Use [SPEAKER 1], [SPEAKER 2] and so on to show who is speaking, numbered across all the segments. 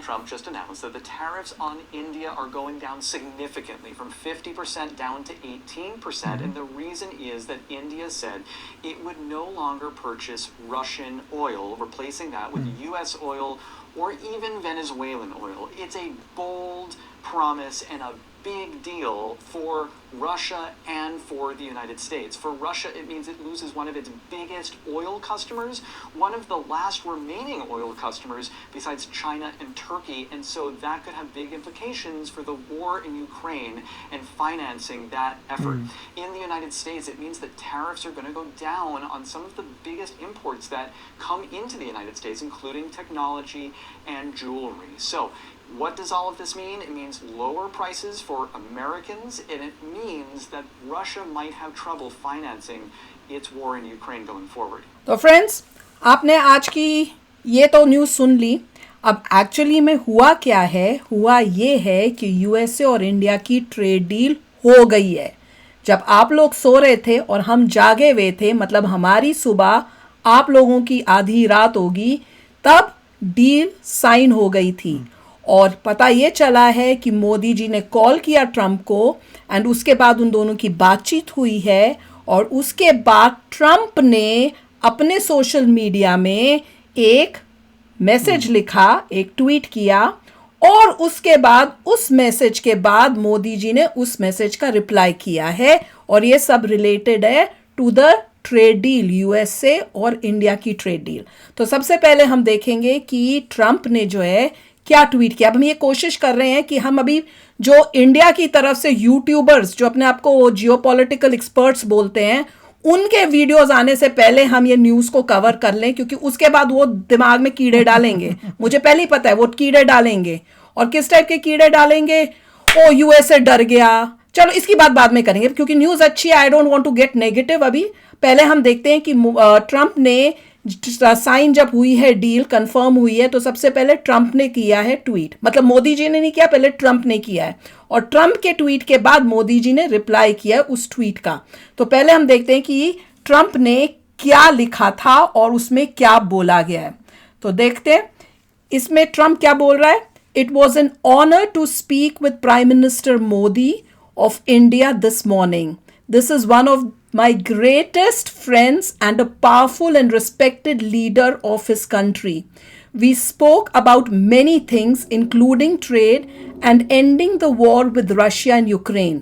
[SPEAKER 1] Trump just announced that the tariffs on India are going down significantly, from 50% down to 18%. And the reason is that India said it would no longer purchase Russian oil, replacing that with US oil or even Venezuelan oil. It's a bold promise and a big deal for Russia and for the United States. For Russia, it means it loses one of its biggest oil customers, one of the last remaining oil customers besides China and Turkey, and so that could have big implications for the war in Ukraine and financing that effort. In the United States, it means that tariffs are going to go down on some of the biggest imports that come into the United States, including technology and jewelry. So what does all of this mean? It means lower prices for Americans, and it means that Russia might have trouble financing its war in Ukraine going forward.
[SPEAKER 2] तो friends, आपने आज की ये तो news सुन ली. अब actually में हुआ क्या है? हुआ ये है कि यूएसए और इंडिया की ट्रेड डील हो गई है. जब आप लोग सो रहे थे और हम जागे हुए थे, मतलब हमारी सुबह आप लोगों की आधी रात होगी, तब डील साइन हो गई थी. और पता ये चला है कि मोदी जी ने कॉल किया ट्रंप को, एंड उसके बाद उन दोनों की बातचीत हुई है. और उसके बाद ट्रंप ने अपने सोशल मीडिया में एक मैसेज लिखा, एक ट्वीट किया, और उसके बाद उस मैसेज के बाद मोदी जी ने उस मैसेज का रिप्लाई किया है. और ये सब रिलेटेड है to the trade deal, USA और इंडिया की ट्रेड डील. तो सबसे पहले हम देखेंगे कि ट्रंप ने जो है क्या ट्वीट किया. अब हम ये कोशिश कर रहे हैं कि हम अभी जो इंडिया की तरफ से यूट्यूबर्स जो अपने आप को जियोपॉलिटिकल एक्सपर्ट्स बोलते हैं, उनके वीडियोस आने से पहले हम ये न्यूज़ को कवर कर लें, क्योंकि उसके बाद वो दिमाग में कीड़े डालेंगे. मुझे पहले ही पता है वो कीड़े डालेंगे. और किस टाइप के कीड़े डालेंगे? ओ यूएसए डर गया. चलो इसकी बात बाद में करेंगे, क्योंकि न्यूज़ अच्छी है. I don't want to get negative. अभी पहले हम देखते हैं कि ट्रंप ने साइन जब हुई है, डील कंफर्म हुई है, तो सबसे पहले ट्रंप ने किया है ट्वीट. मतलब मोदी जी ने नहीं किया, पहले ट्रंप ने किया है. और ट्रंप के ट्वीट के बाद मोदी जी ने रिप्लाई किया उस ट्वीट का. तो पहले हम देखते हैं कि ट्रंप ने क्या लिखा था और उसमें क्या बोला गया है. तो देखते हैं इसमें ट्रंप क्या बोल रहा है. It was an honour to speak with prime minister Modi of India this morning. This is one of my greatest friends and a powerful and respected leader of his country. We spoke about many things, including trade and ending the war with Russia and Ukraine.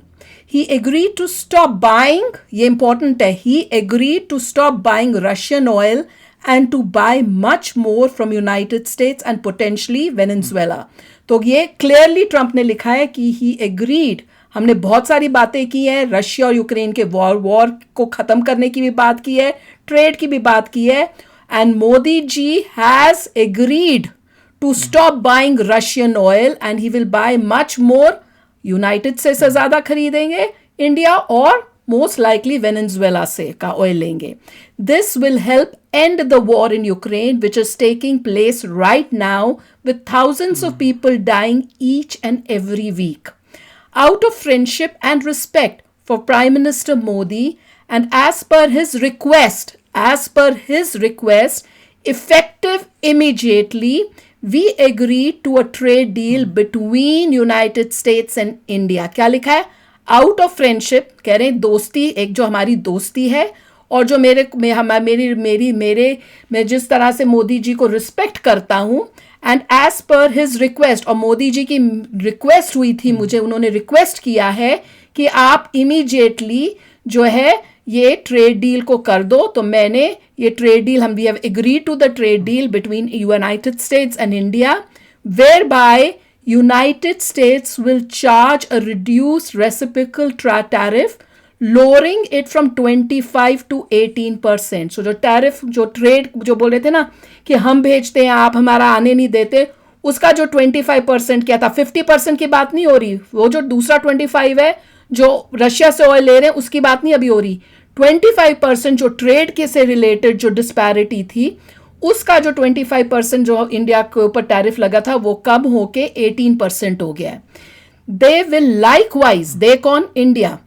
[SPEAKER 2] He agreed to stop buying, ये important है, he agreed to stop buying Russian oil and to buy much more from United States and potentially Venezuela. तो ये clearly Trump ने लिखा है कि he agreed. हमने बहुत सारी बातें की है, रशिया और यूक्रेन के वॉर को खत्म करने की भी बात की है, ट्रेड की भी बात की है. And Modi ji has agreed to stop buying Russian oil and he will buy much more. United से ज्यादा खरीदेंगे इंडिया, और मोस्ट लाइकली वेनेजुएला से का ऑयल लेंगे. This will help end the war in Ukraine, which is taking place right now with thousands of people dying each and every week. Out of friendship and respect for Prime Minister Modi, and as per his request, effective immediately, we agreed to a trade deal between United States and India. क्या लिखा है? Out of friendship, कह रहे हैं दोस्ती, एक जो हमारी दोस्ती है, और जो मैं जिस तरह से मोदी जी को रिस्पेक्ट करता हूँ, and as per his request, और मोदी जी की रिक्वेस्ट हुई थी मुझे, उन्होंने रिक्वेस्ट किया है कि आप इमीडिएटली जो है ये ट्रेड डील को कर दो. तो मैंने ये ट्रेड डील, हम we have agreed to the trade deal between United States and India, whereby United States will charge a reduced reciprocal tariff, lowering it from 25 to 18%. So जो tariff, जो trade जो बोल रहे थे ना कि हम भेजते हैं आप हमारा आने नहीं देते, उसका जो 25% क्या था, 50% की बात नहीं हो रही. वो जो दूसरा 25 है जो रशिया से ऑयल ले रहे हैं उसकी बात नहीं अभी हो रही. 25% जो ट्रेड के से रिलेटेड जो डिस्पैरिटी थी, उसका जो 25% जो इंडिया के ऊपर टैरिफ लगा था वो कम होके 18% हो गया है. दे विल लाइकवाइज, दे कौन? इंडिया.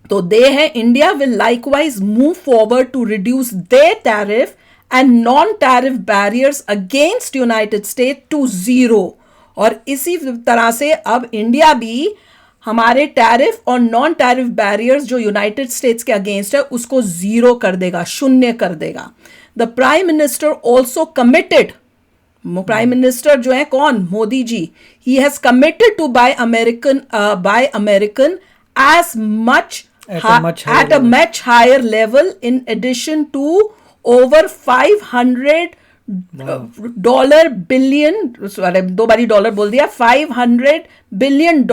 [SPEAKER 2] तो दे है India will likewise move forward to reduce their tariff and non-tariff barriers against United States to zero और इसी तरह से अब इंडिया भी हमारे टैरिफ और नॉन टैरिफ बैरियर्स जो यूनाइटेड स्टेट्स के अगेंस्ट है उसको जीरो कर देगा, शून्य कर देगा. The prime minister also committed, prime minister जो है कौन, Modi ji, he has committed to buy American as much at a much higher level in addition to over $500 billion, sorry, 2 बारी डॉलर बोल दिया, $500 billion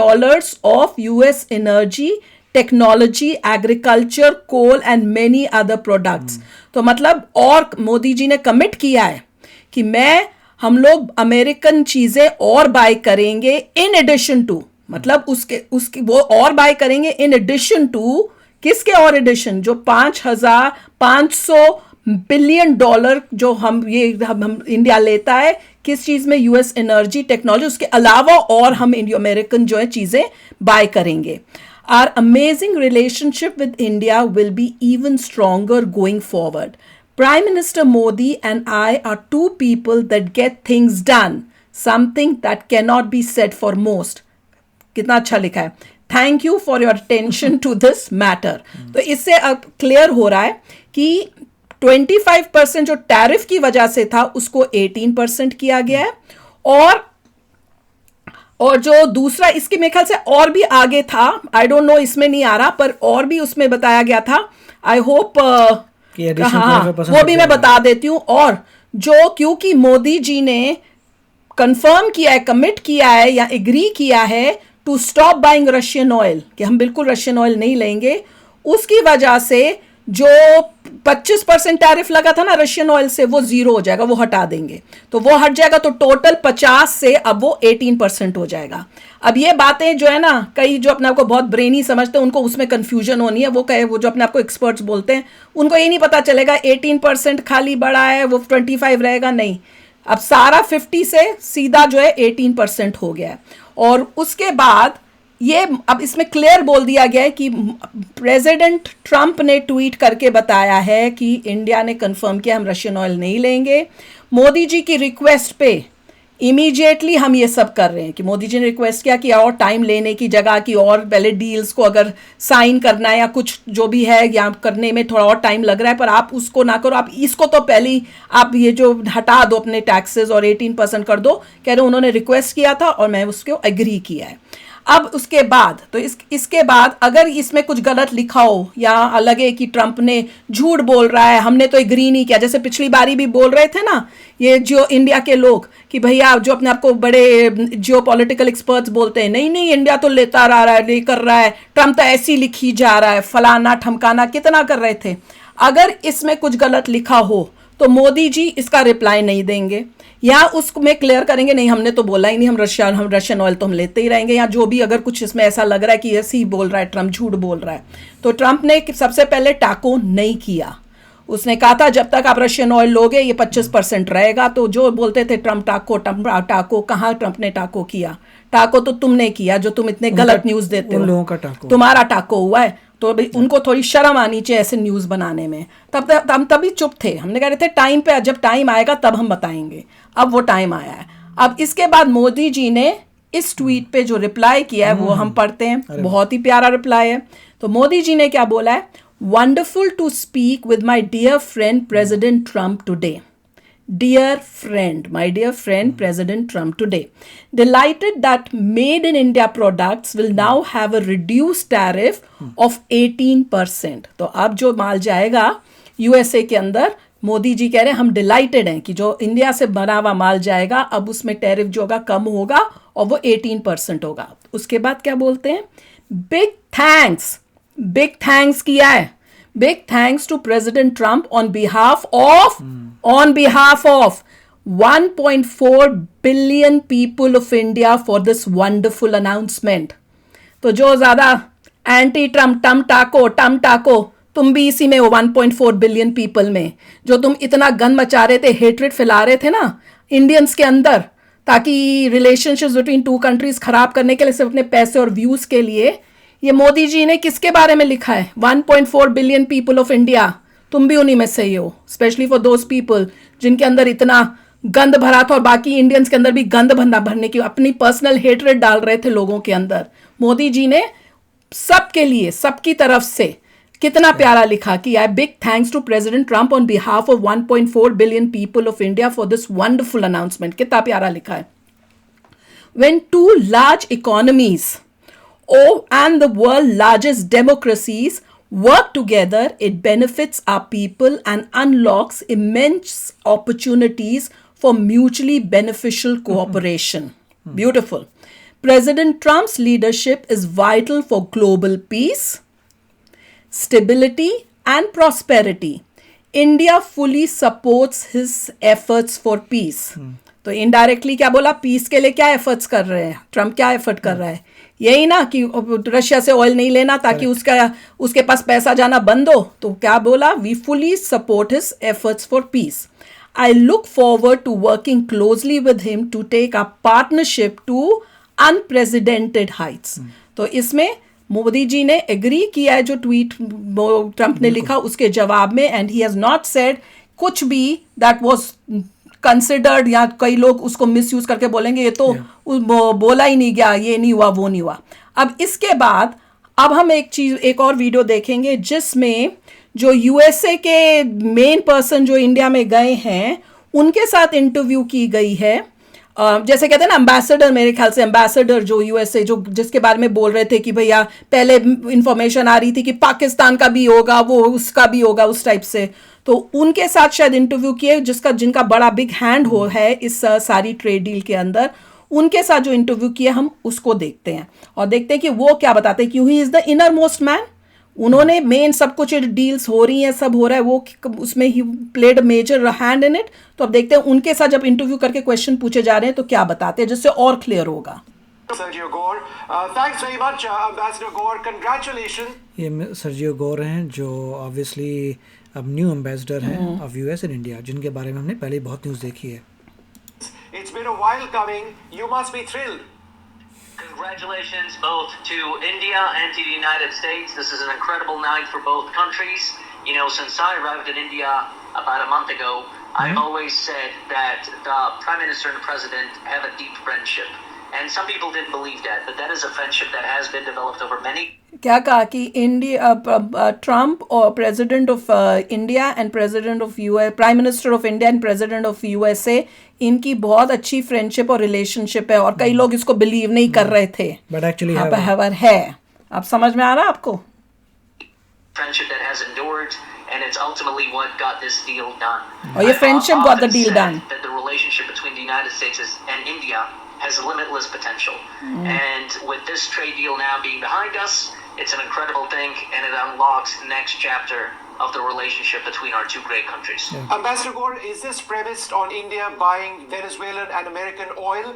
[SPEAKER 2] of US energy, technology, agriculture, coal and many other products. तो मतलब और मोदी जी ने commit किया है कि हम लोग अमेरिकन चीजें और बाय करेंगे इन एडिशन टू, मतलब उसके वो और बाय करेंगे इन एडिशन टू, किसके और एडिशन, जो $500 बिलियन जो हम इंडिया लेता है किस चीज में, यूएस एनर्जी टेक्नोलॉजी, उसके अलावा और हम अमेरिकन जो है चीजें बाय करेंगे. Our amazing relationship with India will be even stronger going forward. Prime Minister Modi and I are two people that get things done, something that cannot be said for most. कितना अच्छा लिखा है. Thank you for your attention to this matter. तो इससे अब clear हो रहा है कि 25% जो टैरिफ की वजह से था उसको 18% किया गया है, और जो दूसरा इसके मेरे ख्याल से और भी आगे था, आई डोंट नो इसमें नहीं आ रहा, पर और भी उसमें बताया गया था. आई होप हाँ वो भी मैं बता देती हूँ. और जो क्योंकि मोदी जी ने कंफर्म किया है, कमिट किया है या एग्री किया है to stop buying Russian oil, कि हम बिल्कुल रशियन ऑयल नहीं लेंगे, उसकी वजह से जो 25% टैरिफ लगा था ना रशियन ऑयल से, वो जीरो हो जाएगा, वो हटा देंगे. तो वो हट जाएगा तो टोटल 50 से अब वो 18% हो जाएगा. अब ये बातें जो है ना, कई जो अपने आप को बहुत ब्रेनी समझते हैं उनको उसमें कंफ्यूजन होनी है. वो जो अपने आप को एक्सपर्ट्स बोलते हैं उनको ये नहीं पता चलेगा 18% खाली बढ़ा है वो 25 रहेगा, नहीं. अब सारा 50 से सीधा जो है 18% हो गया है. और उसके बाद ये अब इसमें क्लियर बोल दिया गया है कि प्रेसिडेंट ट्रंप ने ट्वीट करके बताया है कि इंडिया ने कंफर्म किया हम रशियन ऑयल नहीं लेंगे. मोदी जी की रिक्वेस्ट पे इमीडिएटली हम ये सब कर रहे हैं कि मोदी जी ने रिक्वेस्ट किया कि और टाइम लेने की जगह कि और पहले डील्स को अगर साइन करना है या कुछ जो भी है या करने में थोड़ा और टाइम लग रहा है, पर आप उसको ना करो, आप इसको तो पहले ही आप ये जो हटा दो अपने टैक्सेस और 18% कर दो. कह रहे उन्होंने रिक्वेस्ट किया था और मैं उसको एग्री किया है. अब उसके बाद तो इसके बाद अगर इसमें कुछ गलत लिखा हो या लगे कि ट्रंप ने झूठ बोल रहा है, हमने तो एग्री नहीं किया, जैसे पिछली बारी भी बोल रहे थे ना ये जो इंडिया के लोग कि भैया जो अपने आप को बड़े जियो पॉलिटिकल एक्सपर्ट्स बोलते हैं, नहीं नहीं इंडिया तो लेता रहा है, लेकर रहा है, ट्रंप तो ऐसी लिखी जा रहा है, फलाना ठमकाना कितना कर रहे थे. अगर इसमें कुछ गलत लिखा हो तो मोदी जी इसका रिप्लाई नहीं देंगे या उसमें क्लियर करेंगे नहीं हमने तो बोला ही नहीं, हम रशियन ऑयल तो हम लेते ही रहेंगे, या जो भी अगर कुछ इसमें ऐसा लग रहा है कि ऐसे ही बोल रहा है ट्रंप, झूठ बोल रहा है. तो ट्रंप ने सबसे पहले टाको नहीं किया. उसने कहा था जब तक आप रशियन ऑयल लोगे ये 25% रहेगा. तो जो बोलते थे ट्रंप टाको, कहाँ ट्रंप ने टाको किया? टाको तो तुमने किया जो तुम इतने गलत न्यूज देते हो, लोगों का टाको, तुम्हारा टाको हुआ है. तो उनको थोड़ी शर्म आनी चाहिए ऐसे न्यूज़ बनाने में. हम तभी चुप थे, हमने कह रहे थे टाइम पे, जब टाइम आएगा तब हम बताएंगे. अब वो टाइम आया है. अब इसके बाद मोदी जी ने इस ट्वीट पे जो रिप्लाई किया है वो हम पढ़ते हैं. बहुत ही प्यारा रिप्लाई है. तो मोदी जी ने क्या बोला है? Wonderful to speak with my dear friend president Trump today. Dear friend, my dear friend President Trump today. Delighted that made in India products will now have a reduced tariff of 18%. तो अब जो माल जाएगा USA के अंदर, मोदी जी कह रहे हैं हम डिलाइटेड हैं कि जो इंडिया से बना हुआ माल जाएगा अब उसमें टैरिफ जो होगा कम होगा और वो 18% होगा. उसके बाद क्या बोलते हैं? बिग थैंक्स किया है. Big thanks to President Trump on behalf of 1.4 billion people of India for this wonderful announcement. तो जो ज्यादा एंटी ट्रम्प टम टाको तुम भी इसी में हो 1.4 बिलियन पीपल में, जो तुम इतना गन मचा रहे थे, हेट्रेड फैला रहे थे ना इंडियंस के अंदर, ताकि रिलेशनशिप्स बिटवीन टू कंट्रीज खराब करने के लिए, सिर्फ अपने पैसे और व्यूज के लिए. ये मोदी जी ने किसके बारे में लिखा है? 1.4 बिलियन पीपल ऑफ इंडिया. तुम भी उन्हीं में से ही हो. स्पेशली फॉर दोज पीपल जिनके अंदर इतना गंद भरा था और बाकी इंडियंस के अंदर भी गंद भरने की अपनी पर्सनल हेटरेट डाल रहे थे लोगों के अंदर। मोदी जी ने सबके लिए सबकी तरफ से कितना प्यारा लिखा कि I big thanks to president Trump on behalf of 1.4 billion people of India for this wonderful announcement. कितना प्यारा लिखा है। When two large economies and the world's largest democracies work together, it benefits our people and unlocks immense opportunities for mutually beneficial cooperation. Beautiful. President Trump's leadership is vital for global peace, stability, and prosperity. India fully supports his efforts for peace. तो indirectly क्या बोला, piece के लिए क्या efforts कर रहे हैं Trump, क्या एफर्ट कर रहा है, यही ना कि रशिया से ऑयल नहीं लेना ताकि उसके पास पैसा जाना बंद हो। तो क्या बोला, we fully support his efforts for peace. I look forward to working closely with him to take a partnership to unprecedented heights. तो इसमें मोदी जी ने एग्री किया है जो ट्वीट ट्रंप ने लिखा उसके जवाब में, and he has not said कुछ भी दैट वाज कंसिडर्ड, या कई लोग उसको मिसयूज करके बोलेंगे ये तो बोला ही नहीं गया, ये नहीं हुआ, वो नहीं हुआ। अब इसके बाद अब हम एक और वीडियो देखेंगे जिसमें जो यूएसए के मेन पर्सन जो इंडिया में गए हैं उनके साथ इंटरव्यू की गई है। जैसे कहते हैं ना एम्बेसडर, मेरे ख्याल से एम्बेसडर जो यूएसए जो जिसके बारे में बोल रहे थे कि भैया पहले इंफॉर्मेशन आ रही थी कि पाकिस्तान का भी होगा, वो उसका भी होगा, उस टाइप से। तो उनके साथ शायद इंटरव्यू किए जिनका बड़ा बिग हैंड है इस सारी ट्रेड डील के अंदर। उनके साथ जो इंटरव्यू किया हम उसको देखते हैं और देखते हैं कि वो क्या बताते हैं, क्यों he is the inner most man. उन्होंने मेन सब कुछ डील्स हो रही हैं, सब हो रहा है, वो उसमें ही played major hand in it. तो अब देखते हैं उनके साथ जब इंटरव्यू करके क्वेश्चन पूछे जा रहे हैं तो क्या बताते हैं, जिससे और क्लियर होगा।
[SPEAKER 3] Sergio Gore, thanks very much, Ambassador Gore. Congratulations.
[SPEAKER 4] ये सर्जियो गोर हैं जो ऑब्वियसली अब न्यू एम्बेसडर हैं ऑफ यूएस इन इंडिया, जिनके बारे में हमने पहले बहुत न्यूज़ देखी है।
[SPEAKER 3] It's been a while coming. You must be thrilled.
[SPEAKER 5] Congratulations both to India and to the United States. This is an incredible night for both countries. You know, since I arrived in India about a month ago, I've always said that the Prime Minister and the President have a deep friendship. And some people didn't believe that, but that is a friendship that has been developed over many.
[SPEAKER 2] क्या कहा कि India Trump और president of India and president of US, prime minister of India and president of USA, इनकी बहुत अच्छी friendship और relationship है। और कई लोग इसको बिलीव नहीं कर रहे थे,
[SPEAKER 4] बट एक्चुअली
[SPEAKER 2] है। अब समझ में आ रहा आपको?
[SPEAKER 5] Friendship that has endured, and it's ultimately what got this deal done.
[SPEAKER 2] और ये friendship got the deal done.
[SPEAKER 5] That the relationship between the United States and India has limitless potential. And with this trade deal now being behind us, it's an incredible thing, and it unlocks the next chapter of the relationship between our two great countries.
[SPEAKER 3] Ambassador Gore, is this premised on India buying Venezuelan and American oil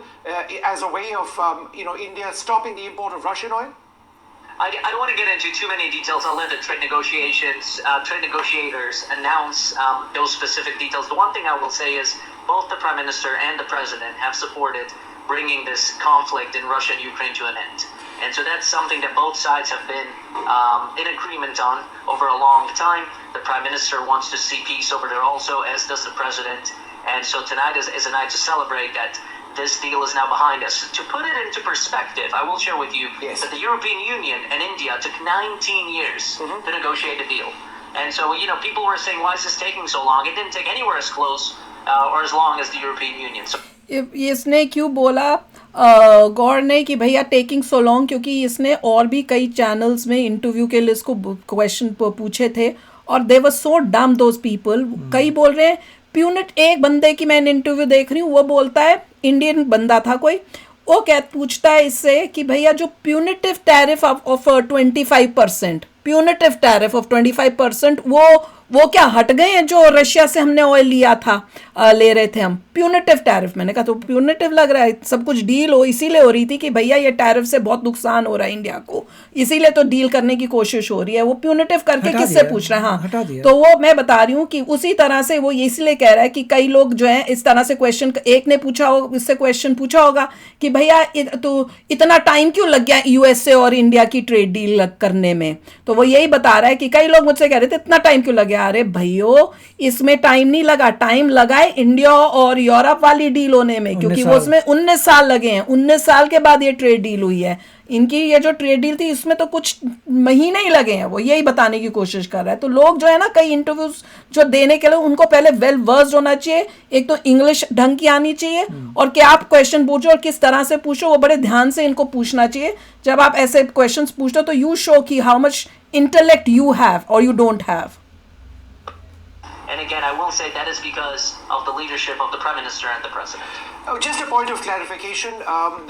[SPEAKER 3] as a way of, India stopping the import of Russian oil?
[SPEAKER 5] I don't want to get into too many details. I'll let the trade negotiators announce those specific details. The one thing I will say is both the Prime Minister and the President have supported bringing this conflict in Russia and Ukraine to an end. And so that's something that both sides have been in agreement on over a long time. The Prime Minister wants to see peace over there also, as does the President. And so tonight is a night to celebrate that this deal is now behind us. To put it into perspective, I will share with you that the European Union and India took 19 years to negotiate a deal. And so, people were saying, why is this taking so long? It didn't take anywhere as close or as long as the European Union. So
[SPEAKER 2] इसने क्यों बोला गौर ने कि भैया taking so long, क्योंकि इसने और भी कई चैनल्स में इंटरव्यू के लिए इसको क्वेश्चन पूछे थे और दे वर सो डम दोज पीपल। कई बोल रहे हैं प्यूनिट, एक बंदे की मैंने इंटरव्यू देख रही हूँ, वो बोलता है, इंडियन बंदा था कोई, वो पूछता है इससे कि भैया जो punitive tariff of 25%, punitive tariff of 25%, वो क्या हट गए हैं जो रशिया से हमने ऑयल लिया था, ले रहे थे हम, प्यूनिटिव टैरिफ। मैंने कहा तो प्यूनिटिव लग रहा है, सब कुछ डील इसीलिए हो रही थी कि भैया ये टैरिफ से बहुत नुकसान हो रहा है इंडिया को, इसीलिए तो डील करने की कोशिश हो रही है। वो प्यूनिटिव करके किससे पूछ रहा है? हाँ, तो वो मैं बता रही हूँ कि उसी तरह से वो इसलिए कह रहा है कि कई लोग जो है इस तरह से क्वेश्चन, एक ने पूछा हो, इससे क्वेश्चन पूछा होगा कि भैया तो इतना टाइम क्यों लग गया यूएसए और इंडिया की ट्रेड डील करने में। तो वो यही बता रहा है कि कई लोग मुझसे कह रहे थे इतना टाइम क्यों लग गया। अरे भैयो इसमें टाइम नहीं लगा, टाइम लगा है इंडिया और यूरोप वाली डील होने में, क्योंकि वो उसमें 19 साल लगे हैं। 19 साल के बाद ये ट्रेड डील हुई है। इनकी ये जो ट्रेड डील थी इसमें तो कुछ महीने ही लगे हैं। वो यही बताने की कोशिश कर रहा है। तो लोग जो है ना, कई इंटरव्यूज जो देने के लिए उनको पहले वेल वर्स्ड होना चाहिए, एक तो इंग्लिश ढंग की आनी चाहिए, और कि आप क्वेश्चन पूछो और किस तरह से पूछो वो बड़े ध्यान से इनको पूछना चाहिए। जब आप ऐसे क्वेश्चंस पूछते हो तो यू शो कि how much intellect you have or you don't have.
[SPEAKER 5] And again, I will say that is because of the leadership of the Prime Minister and the President.
[SPEAKER 3] Just a point of clarification,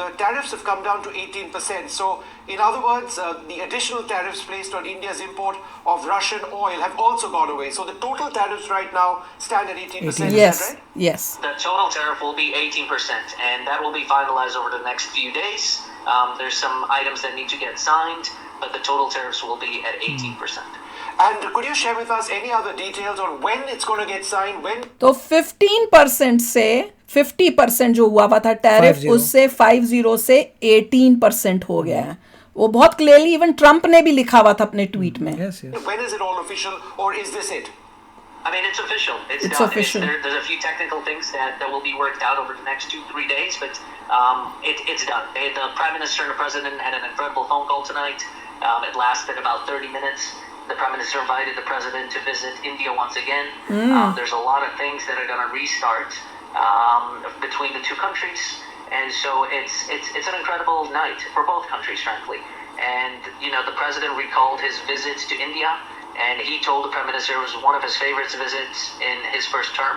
[SPEAKER 3] the tariffs have come down to 18%. So, in other words, the additional tariffs placed on India's import of Russian oil have also gone away. So, the total tariffs right now stand at 18%.
[SPEAKER 2] Yes,
[SPEAKER 3] Is that right?
[SPEAKER 2] yes.
[SPEAKER 5] The total tariff will be 18%, and that will be finalized over the next few days. There's some items that need to get signed, but the total tariffs will be at 18%.
[SPEAKER 3] And could you share with us any other details on when it's going to get signed? When?
[SPEAKER 2] तो 15% से 50% जो हुआ था tariff,
[SPEAKER 4] 50
[SPEAKER 2] उससे 50 से 18% हो गया है। वो बहुत क्लियरली इवन ट्रंप ने भी लिखा हुआ था अपने ट्वीट में।
[SPEAKER 4] Yes, yes.
[SPEAKER 3] When is it all official, or is this it?
[SPEAKER 5] I mean, it's official. It's
[SPEAKER 2] It's
[SPEAKER 5] done.
[SPEAKER 2] official.
[SPEAKER 5] There's a few technical things that will be worked out over the next 2-3 days, but it's done. The Prime Minister and the President had an incredible phone call tonight. It lasted about 30 minutes. The Prime Minister invited the President to visit India once again. There's a lot of things that are going to restart between the two countries, and so it's an incredible night for both countries, frankly. And the President recalled his visit to India, and he told the Prime Minister it was one of his favorite visits in his first term,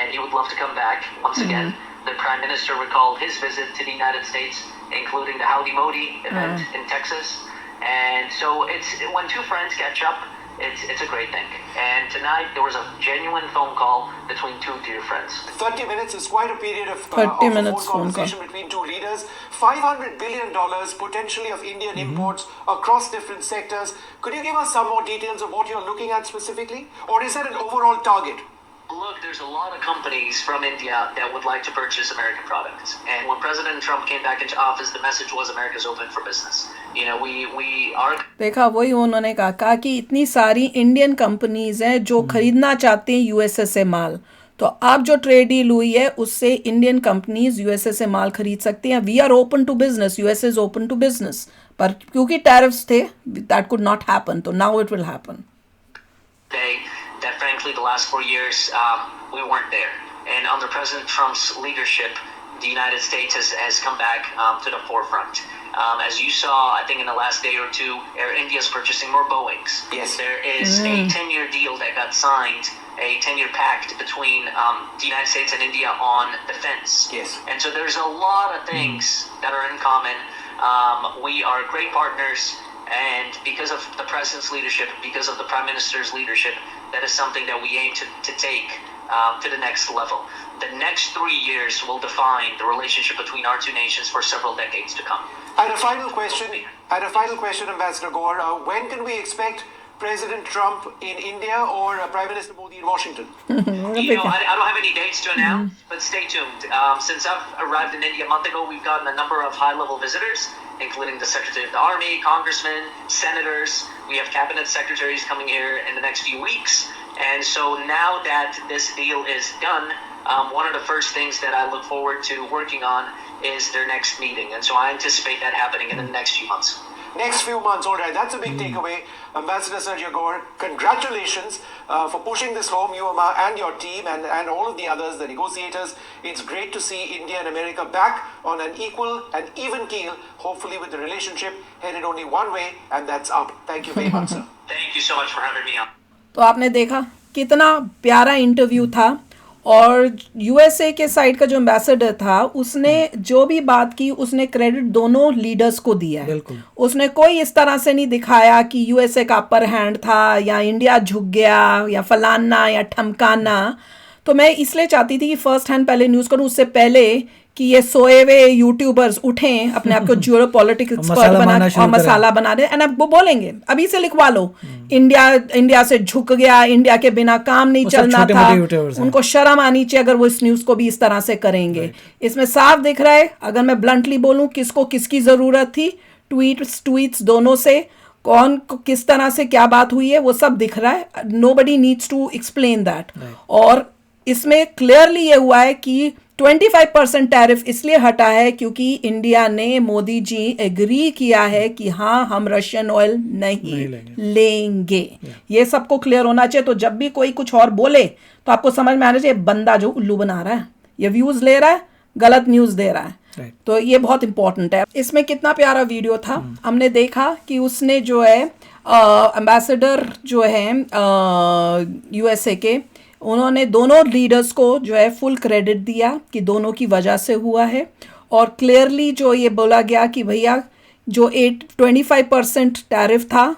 [SPEAKER 5] and he would love to come back once again. The Prime Minister recalled his visit to the United States, including the Howdy Modi event in Texas. And so it's when two friends catch up, it's a great thing. And tonight there was a genuine phone call between two dear friends.
[SPEAKER 3] 30 minutes is quite a period of
[SPEAKER 2] 30
[SPEAKER 3] of
[SPEAKER 2] minutes
[SPEAKER 3] phone
[SPEAKER 2] phone
[SPEAKER 3] conversation between two leaders. $500 billion potentially of Indian imports across different sectors. Could you give us some more details of what you're looking at specifically? Or is that an overall target?
[SPEAKER 5] Look, there's a lot of companies from India that would like to purchase American products. And when President Trump came back into office, the message was America's open for business. We are.
[SPEAKER 2] देखा, वही उन्होंने कहा कि इतनी सारी Indian companies हैं जो खरीदना चाहते हैं यूएसए से माल। तो अब जो ट्रेड डील हुई है उससे इंडियन कंपनीज यूएसए से माल खरीद सकती हैं। We are open to business, USA is open to business, पर क्योंकि टैरिफ्स थे दैट कुड नॉट हैपन, तो now it will happen.
[SPEAKER 5] That frankly the last 4 years we weren't there, and under President Trump's leadership the United States has come back to the forefront. As you saw, I think in the last day or two, Air India is purchasing more Boeings.
[SPEAKER 3] Yes.
[SPEAKER 5] There is a 10-year deal that got signed, a 10-year pact between the United States and India on defense.
[SPEAKER 3] Yes.
[SPEAKER 5] And so there's a lot of things that are in common. We are great partners, and because of the President's leadership, because of the Prime Minister's leadership, that is something that we aim to take to the next level. The next 3 years will define the relationship between our two nations for several decades to come.
[SPEAKER 3] And a final question, Ambassador Gore. When can we expect President Trump in India or Prime Minister Modi in Washington?
[SPEAKER 5] I don't have any dates to announce, but stay tuned. Since I've arrived in India a month ago, we've gotten a number of high-level visitors, including the Secretary of the Army, congressmen, senators. We have cabinet secretaries coming here in the next few weeks. And so now that this deal is done, one of the first things that I look forward to working on is their next meeting. And so I anticipate that happening in the next few months.
[SPEAKER 3] Next few months, all right. That's a big takeaway. Ambassador Sergio Gore, congratulations for pushing this home, you and your team and all of the others, the negotiators. It's great to see India and America back on an equal and even keel, hopefully with the relationship headed only one way, and that's up. Thank you very much, sir.
[SPEAKER 5] Thank you so much for having me on.
[SPEAKER 2] तो आपने देखा कितना प्यारा interview था, और USA के side का जो एम्बेसडर था उसने जो भी बात की उसने क्रेडिट दोनों लीडर्स को दिया है।
[SPEAKER 4] बिल्कुल।
[SPEAKER 2] उसने कोई इस तरह से नहीं दिखाया कि यूएसए का अपर हैंड था या इंडिया झुक गया या फलाना या ठमकाना। तो मैं इसलिए चाहती थी कि फर्स्ट हैंड पहले न्यूज़ करूँ, उससे पहले कि ये सोए हुए यूट्यूबर्स उठें, अपने आप को जियो पॉलिटिक्स एक्सपर्ट बना और मसाला बना दे, एंड अब वो बोलेंगे, अभी से लिखवा लो, इंडिया से झुक गया, इंडिया के बिना काम नहीं चलना था। उनको शर्म आनी चाहिए अगर वो इस न्यूज़ को भी इस तरह से करेंगे। इसमें साफ दिख रहा है, अगर मैं ब्लंटली बोलूँ, किसको किसकी ज़रूरत थी, ट्वीट्स दोनों से, कौन किस तरह से क्या बात हुई है वो सब दिख रहा है. Nobody needs to explain that. और इसमें क्लियरली ये हुआ है कि 25% टैरिफ इसलिए हटा है क्योंकि इंडिया ने, मोदी जी एग्री किया है कि हाँ हम रशियन ऑयल नहीं लेंगे. ये सबको क्लियर होना चाहिए. तो जब भी कोई कुछ और बोले तो आपको समझ में आना चाहिए बंदा जो उल्लू बना रहा है, ये व्यूज ले रहा है, गलत न्यूज दे रहा है. तो ये बहुत इंपॉर्टेंट है. इसमें कितना प्यारा वीडियो था. हमने देखा कि उसने जो है एम्बेसडर जो है यूएसए के, उन्होंने दोनों लीडर्स को जो है फुल क्रेडिट दिया कि दोनों की वजह से हुआ है. और क्लियरली जो ये बोला गया कि भैया जो 25% टैरिफ था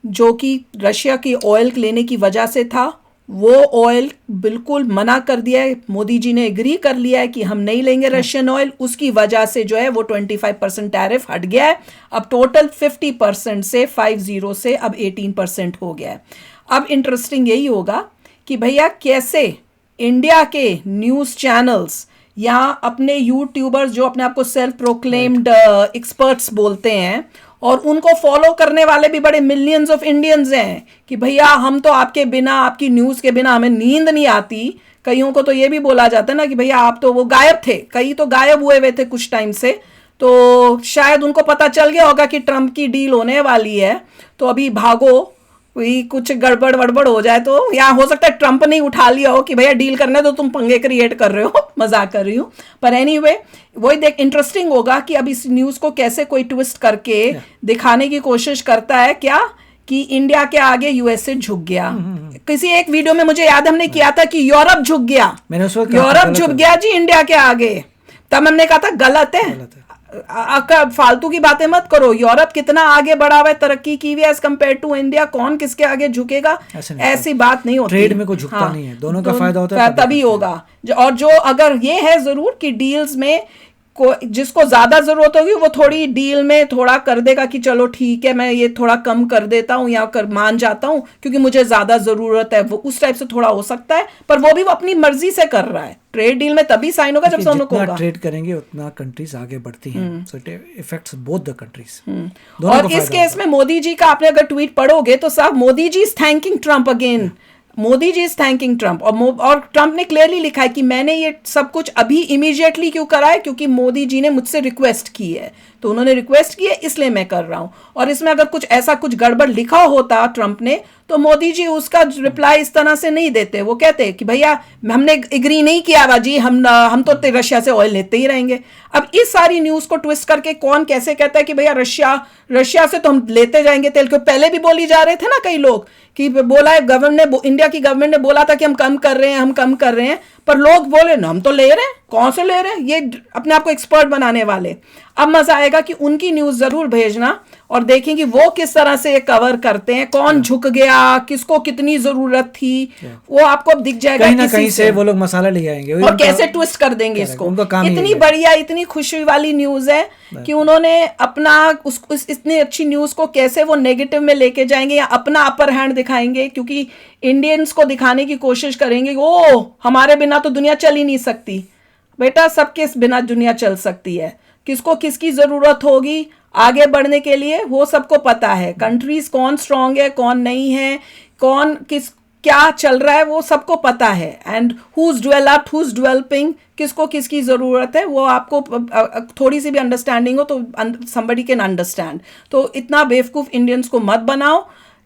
[SPEAKER 2] जो कि रशिया की ऑयल लेने की वजह से था, वो ऑयल बिल्कुल मना कर दिया है. मोदी जी ने एग्री कर लिया है कि हम नहीं लेंगे रशियन ऑयल. उसकी वजह से जो है वो 25% टैरिफ हट गया है. अब टोटल 50% से 50 से अब 18% हो गया है. अब इंटरेस्टिंग यही होगा कि भैया कैसे इंडिया के न्यूज़ चैनल्स या अपने यूट्यूबर्स जो अपने आप को सेल्फ प्रोक्लेम्ड एक्सपर्ट्स बोलते हैं और उनको फॉलो करने वाले भी बड़े मिलियंस ऑफ इंडियंस हैं कि भैया हम तो आपके बिना, आपकी न्यूज़ के बिना हमें नींद नहीं आती. कईयों को तो ये भी बोला जाता है ना कि भैया आप तो वो गायब थे, कई तो गायब हुए हुए थे कुछ टाइम से. तो शायद उनको पता चल गया होगा कि ट्रम्प की डील होने वाली है, तो अभी भागो, कोई कुछ गड़बड़ वड़बड़ हो जाए तो, या हो सकता है ट्रम्प ने उठा लिया हो कि भैया डील करने तो तुम पंगे क्रिएट कर रहे हो. मजाक कर रही हूँ. पर एनीवे वही देख इंटरेस्टिंग होगा कि अब इस न्यूज़ को कैसे कोई ट्विस्ट करके दिखाने की कोशिश करता है क्या कि इंडिया के आगे यूएसए झुक गया. किसी एक वीडियो में मुझे याद हमने किया था कि यूरोप झुक गया, यूरोप झुक गया जी इंडिया के आगे. तब हमने कहा था गलत है. फालतू की बातें मत करो. यूरोप कितना आगे बढ़ा हुआ है, तरक्की की हुई है एज कम्पेयर टू इंडिया. कौन किसके आगे झुकेगा, ऐसी बात नहीं होती.
[SPEAKER 4] ट्रेड में कोई झुकता नहीं है, दोनों का फायदा होता है
[SPEAKER 2] तभी होगा. और जो अगर ये है जरूर कि डील्स में जिसको ज्यादा जरूरत होगी वो थोड़ी डील में थोड़ा कर देगा कि चलो ठीक है मैं ये थोड़ा कम कर देता हूँ या मान जाता हूँ क्योंकि मुझे ज्यादा जरूरत है. वो उस टाइप से थोड़ा हो सकता है, पर वो भी वो अपनी मर्जी से कर रहा है. ट्रेड डील में तभी साइन होगा जब दोनों को होगा.
[SPEAKER 4] ट्रेड करेंगे उतना कंट्रीज आगे बढ़ती हैं. So it effects both the countries.
[SPEAKER 2] और इस केस में मोदी जी का आपने अगर ट्वीट पढ़ोगे तो साहब Modi ji is thanking Trump again. Modi ji is thanking Trump. और ट्रम्प ने क्लियरली लिखा है कि मैंने ये सब कुछ अभी इमीडिएटली क्यों करा है क्योंकि मोदी जी ने मुझसे रिक्वेस्ट की है. तो उन्होंने रिक्वेस्ट की है इसलिए मैं कर रहा हूं. और इसमें अगर कुछ ऐसा कुछ गड़बड़ लिखा होता ट्रम्प ने तो मोदी जी उसका रिप्लाई इस तरह से नहीं देते. वो कहते कि भैया हमने एग्री नहीं किया हुआ जी, हम तो रशिया से ऑयल लेते ही रहेंगे. अब इस सारी न्यूज को ट्विस्ट करके कौन कैसे कहता है कि भैया रशिया से तो हम लेते जाएंगे तेल. क्यों पहले भी बोली जा रहे थे ना कई लोग कि बोला है गवर्नमेंट ने, इंडिया की गवर्नमेंट ने बोला था कि हम कम कर रहे हैं, हम कम कर रहे हैं, पर लोग बोले ना हम तो ले रहे हैं. कौन से ले रहे हैं? ये अपने आप को एक्सपर्ट बनाने वाले. अब मजा आएगा कि उनकी न्यूज जरूर भेजना और देखें कि वो किस तरह से ये कवर करते हैं. कौन झुक गया, किसको कितनी जरूरत थी, वो आपको अब दिख जाएगा.
[SPEAKER 4] कहीं ना कहीं से वो लोग मसाला ले आएंगे
[SPEAKER 2] और कैसे ट्विस्ट कर देंगे इसको. इतनी बढ़िया, इतनी खुशी वाली न्यूज है कि उन्होंने अपना इतनी अच्छी न्यूज को कैसे वो नेगेटिव में लेके जाएंगे या अपना अपर हैंड दिखाएंगे. क्योंकि इंडियंस को दिखाने की कोशिश करेंगे ओ हमारे बिना तो दुनिया चल ही नहीं सकती. बेटा सबके बिना दुनिया चल सकती है. किसको किसकी जरूरत होगी आगे बढ़ने के लिए वो सबको पता है. कंट्रीज कौन स्ट्रांग है कौन नहीं है, कौन किस क्या चल रहा है वो सबको पता है. And who is developed, who is developing, किसको किसकी जरूरत है वो आपको थोड़ी सी भी अंडरस्टैंडिंग हो तो somebody कैन अंडरस्टैंड. तो इतना बेवकूफ इंडियंस को मत बनाओ.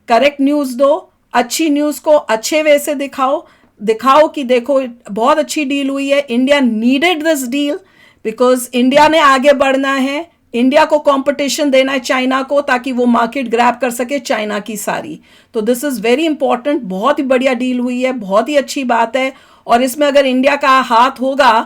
[SPEAKER 2] करेक्ट न्यूज दो, अच्छी न्यूज को अच्छे वे से दिखाओ कि देखो बहुत अच्छी डील हुई है. India needed this deal because India ने आगे बढ़ना है. इंडिया को कंपटीशन देना है चाइना को ताकि वो मार्केट ग्रैब कर सके चाइना की सारी. तो दिस इज वेरी इंपॉर्टेंट. बहुत ही बढ़िया डील हुई है, बहुत ही अच्छी बात है. और इसमें अगर इंडिया का हाथ होगा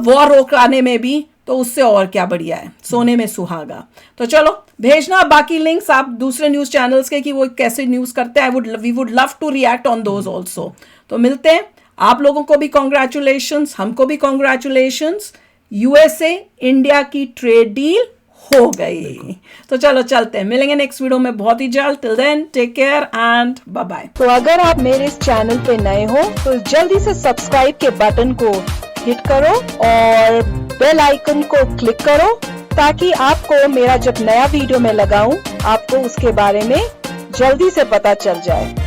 [SPEAKER 2] वॉर रोकने में भी तो उससे और क्या बढ़िया है, सोने में सुहागा. तो चलो भेजना बाकी लिंक्स आप दूसरे न्यूज चैनल्स के कि वो कैसे न्यूज करते हैं. We would love to react on those also. तो मिलते हैं. आप लोगों को भी कॉन्ग्रेचुलेशंस, हमको भी कॉन्ग्रेचुलेशंस. यूएसए इंडिया की ट्रेड डील हो गई. तो चलो चलते हैं, मिलेंगे नेक्स्ट वीडियो में बहुत ही जल्द. Till then take care and bye bye. तो अगर आप मेरे इस चैनल पे नए हो तो जल्दी से सब्सक्राइब के बटन को हिट करो और बेल आइकन को क्लिक करो ताकि आपको मेरा जब नया वीडियो मैं लगाऊं आपको उसके बारे में जल्दी से पता चल जाए।